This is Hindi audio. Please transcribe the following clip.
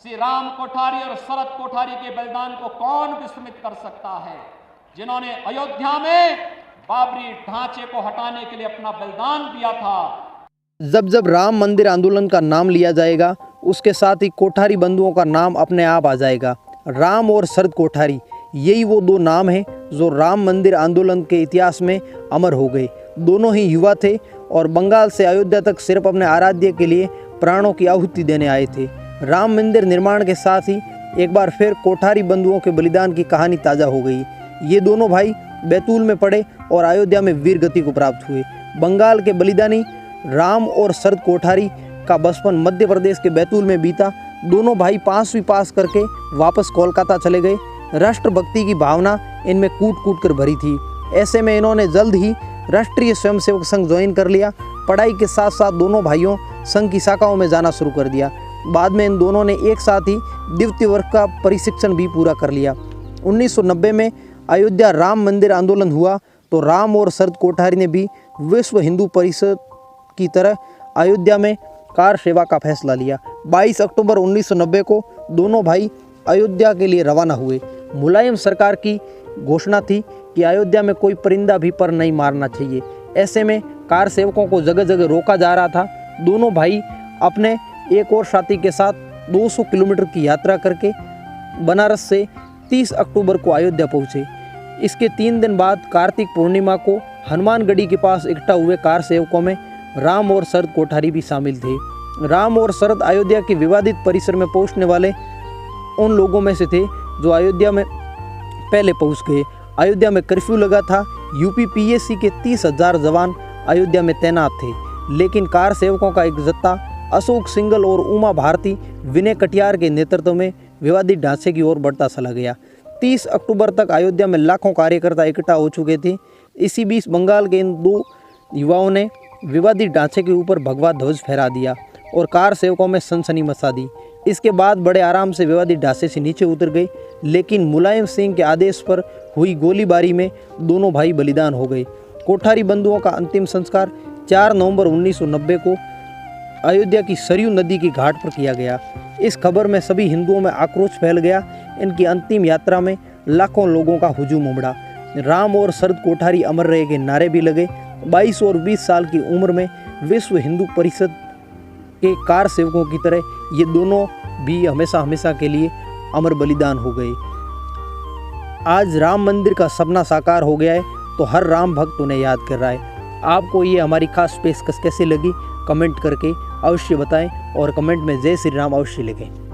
श्री राम कोठारी और शरद कोठारी के बलिदान को कौन विस्मृत कर सकता है, जिन्होंने अयोध्या में बाबरी ढांचे को हटाने के लिए अपना बलिदान दिया था। जब जब राम मंदिर आंदोलन का नाम लिया जाएगा, उसके साथ ही कोठारी बंधुओं का नाम अपने आप आ जाएगा। राम और शरद कोठारी, यही वो दो नाम हैं जो राम मंदिर आंदोलन के इतिहास में अमर हो गए। दोनों ही युवा थे और बंगाल से अयोध्या तक सिर्फ अपने आराध्य के लिए प्राणों की आहुति देने आए थे। राम मंदिर निर्माण के साथ ही एक बार फिर कोठारी बंधुओं के बलिदान की कहानी ताज़ा हो गई। ये दोनों भाई बैतूल में पड़े और अयोध्या में वीर गति को प्राप्त हुए। बंगाल के बलिदानी राम और शरद कोठारी का बचपन मध्य प्रदेश के बैतूल में बीता। दोनों भाई 5वीं पास करके वापस कोलकाता चले गए। राष्ट्रभक्ति की भावना इनमें कूट कूट कर भरी थी। ऐसे में इन्होंने जल्द ही राष्ट्रीय स्वयंसेवक संघ ज्वाइन कर लिया। पढ़ाई के साथ साथ दोनों भाइयों संघ की शाखाओं में जाना शुरू कर दिया। बाद में इन दोनों ने एक साथ ही द्वितीय वर्ग का प्रशिक्षण भी पूरा कर लिया। 1990 में अयोध्या राम मंदिर आंदोलन हुआ तो राम और शरद कोठारी ने भी विश्व हिंदू परिषद की तरह अयोध्या में कार सेवा का फैसला लिया। 22 अक्टूबर 1990 को दोनों भाई अयोध्या के लिए रवाना हुए। मुलायम सरकार की घोषणा थी कि अयोध्या में कोई परिंदा भी पर नहीं मारना चाहिए। ऐसे में कार सेवकों को जगह जगह रोका जा रहा था। दोनों भाई अपने एक और साथी के साथ 200 किलोमीटर की यात्रा करके बनारस से 30 अक्टूबर को अयोध्या पहुँचे। इसके 3 दिन बाद कार्तिक पूर्णिमा को हनुमानगढ़ी के पास इकट्ठा हुए कार सेवकों में राम और शरद कोठारी भी शामिल थे। राम और शरद अयोध्या के विवादित परिसर में पहुंचने वाले उन लोगों में से थे जो अयोध्या में पहले पहुंच गए। अयोध्या में कर्फ्यू लगा था। यूपीपीएससी के 30,000 जवान अयोध्या में तैनात थे, लेकिन कार सेवकों का एक जत्था अशोक सिंघल और उमा भारती विनय कटियार के नेतृत्व में विवादित ढांचे की ओर बढ़ता चला गया। 30 अक्टूबर तक अयोध्या में लाखों कार्यकर्ता इकट्ठा हो चुके थे। इसी बीच बंगाल के इन दो युवाओं ने विवादित ढांचे के ऊपर भगवा ध्वज फहरा दिया और कार सेवकों में सनसनी मचा दी। इसके बाद बड़े आराम से विवादित ढांचे से नीचे उतर गए, लेकिन मुलायम सिंह के आदेश पर हुई गोलीबारी में दोनों भाई बलिदान हो गए। कोठारी बंधुओं का अंतिम संस्कार 4 नवंबर 1990 को अयोध्या की सरयू नदी की घाट पर किया गया। इस खबर में सभी हिंदुओं में आक्रोश फैल गया। इनकी अंतिम यात्रा में लाखों लोगों का हुजूम उमड़ा। राम और शरद कोठारी अमर रहे के नारे भी लगे। 22 और 20 साल की उम्र में विश्व हिंदू परिषद के कार सेवकों की तरह ये दोनों भी हमेशा हमेशा के लिए अमर बलिदान हो गए। आज राम मंदिर का सपना साकार हो गया है तो हर राम भक्त उन्हें याद कर रहा है। आपको ये हमारी खास पेशकश कैसी लगी कमेंट करके अवश्य बताएं और कमेंट में जय श्री राम अवश्य लिखें।